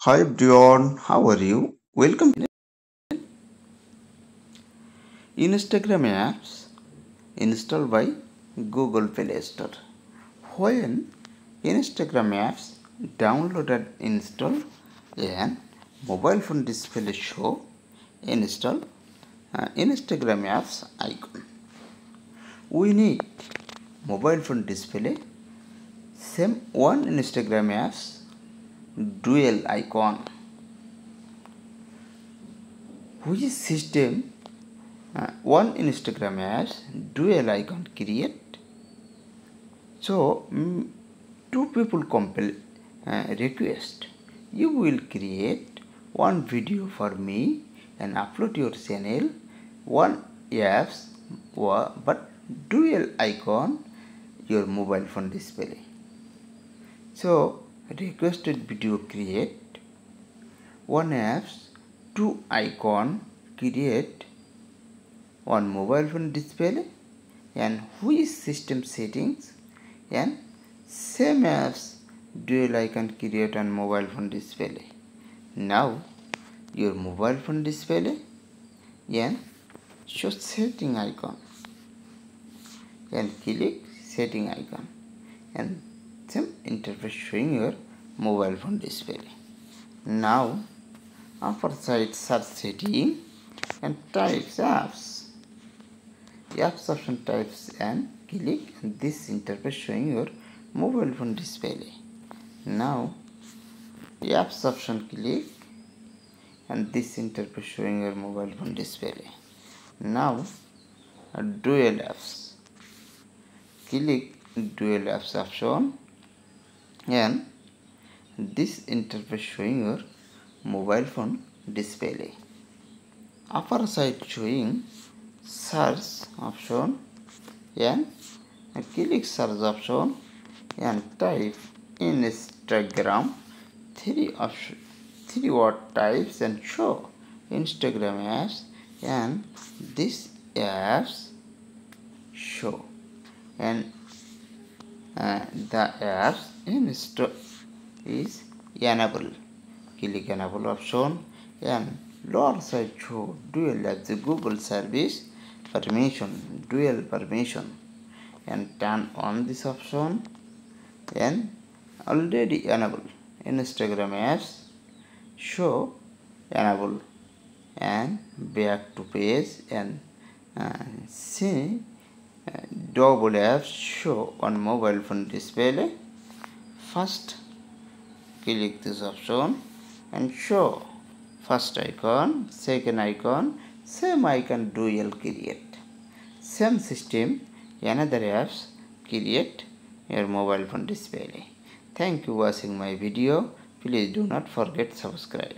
Hi everyone, how are you? Welcome. Instagram apps installed by Google Play Store. When Instagram apps downloaded install and mobile phone display show install Instagram apps icon. We need mobile phone display same one Instagram apps dual icon. Which system one Instagram apps dual icon create. So two people request. You will create one video for me and upload your channel. One apps but dual icon your mobile phone display. So requested video create. One apps two icon create on mobile phone display and which system settings and same apps dual icon create on mobile phone display. Now your mobile phone display and show setting icon and click setting icon and same interface showing your mobile phone display. Now upper side search setting and types apps option types and click this interface showing your mobile phone display. Now apps option click and this interface showing your mobile phone display. Now dual apps click dual apps option and this interface showing your mobile phone display. Upper side showing search option and click search option and type Instagram three word types and show Instagram apps and this apps show and the apps install is enable. Click enable option and lower side show dual apps Google service permission dual permission and turn on this option and already enable Instagram apps show enable and back to page and see double apps show on mobile phone display. First click this option and show first icon, second icon, same icon dual create. Same system, another apps create your mobile phone display. Thank you for watching my video. Please do not forget subscribe.